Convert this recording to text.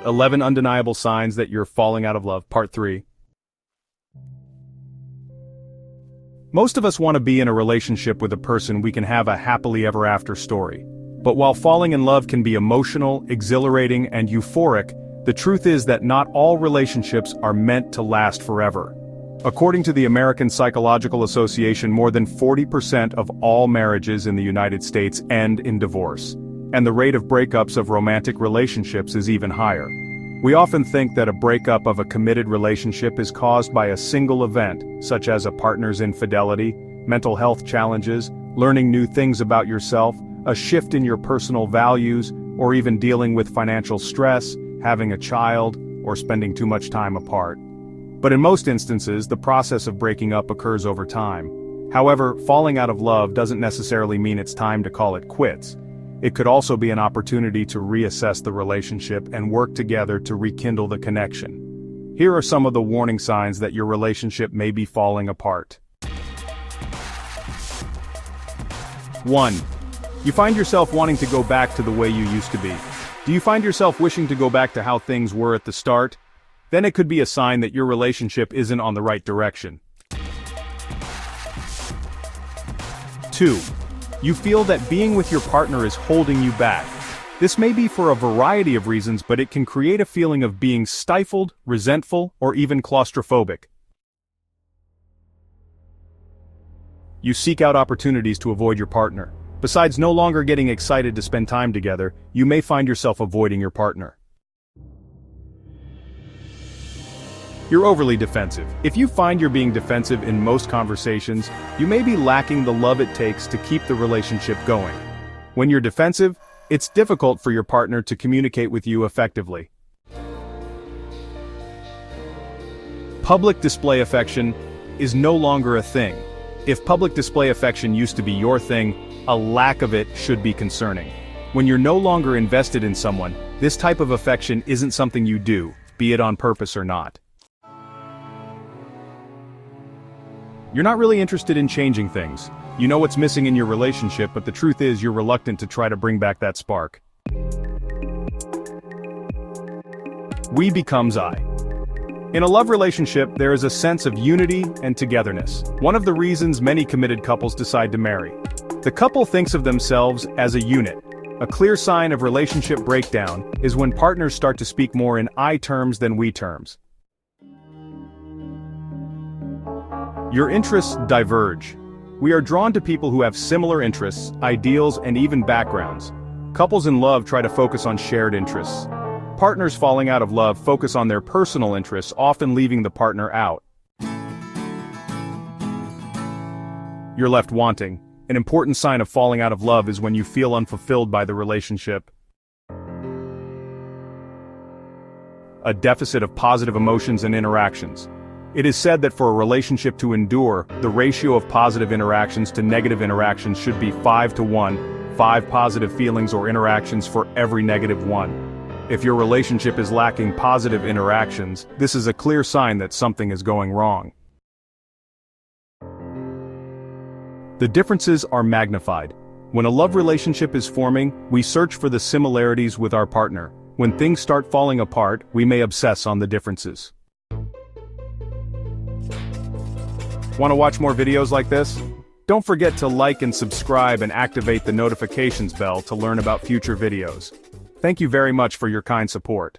11 undeniable signs that you're falling out of love, part 3. Most of us want to be in a relationship with a person we can have a happily ever after story. But while falling in love can be emotional, exhilarating, and euphoric, the truth is that not all relationships are meant to last forever. According to the American Psychological Association, more than 40% of all marriages in the United States end in divorce, and the rate of breakups of romantic relationships is even higher. We often think that a breakup of a committed relationship is caused by a single event, such as a partner's infidelity, mental health challenges, learning new things about yourself, a shift in your personal values, or even dealing with financial stress, having a child, or spending too much time apart. But in most instances, the process of breaking up occurs over time. However, falling out of love doesn't necessarily mean it's time to call it quits. It could also be an opportunity to reassess the relationship and work together to rekindle the connection. Here are some of the warning signs that your relationship may be falling apart. 1. You find yourself wanting to go back to the way you used to be. Do you find yourself wishing to go back to how things were at the start? Then it could be a sign that your relationship isn't on the right direction. 2. You feel that being with your partner is holding you back. This may be for a variety of reasons, but it can create a feeling of being stifled, resentful, or even claustrophobic. You seek out opportunities to avoid your partner. Besides no longer getting excited to spend time together, you may find yourself avoiding your partner. You're overly defensive. If you find you're being defensive in most conversations, you may be lacking the love it takes to keep the relationship going. When you're defensive, it's difficult for your partner to communicate with you effectively. Public display affection is no longer a thing. If public display affection used to be your thing, a lack of it should be concerning. When you're no longer invested in someone, this type of affection isn't something you do, be it on purpose or not. You're not really interested in changing things. You know what's missing in your relationship, but the truth is you're reluctant to try to bring back that spark. We becomes I. In a love relationship, there is a sense of unity and togetherness. One of the reasons many committed couples decide to marry. The couple thinks of themselves as a unit. A clear sign of relationship breakdown is when partners start to speak more in I terms than we terms. Your interests diverge. We are drawn to people who have similar interests, ideals, and even backgrounds. Couples in love try to focus on shared interests. Partners falling out of love focus on their personal interests, often leaving the partner out. You're left wanting. An important sign of falling out of love is when you feel unfulfilled by the relationship. A deficit of positive emotions and interactions. It is said that for a relationship to endure, the ratio of positive interactions to negative interactions should be 5-to-1, 5 positive feelings or interactions for every negative one. If your relationship is lacking positive interactions, this is a clear sign that something is going wrong. The differences are magnified. When a love relationship is forming, we search for the similarities with our partner. When things start falling apart, we may obsess on the differences. Want to watch more videos like this? Don't forget to like and subscribe and activate the notifications bell to learn about future videos. Thank you very much for your kind support.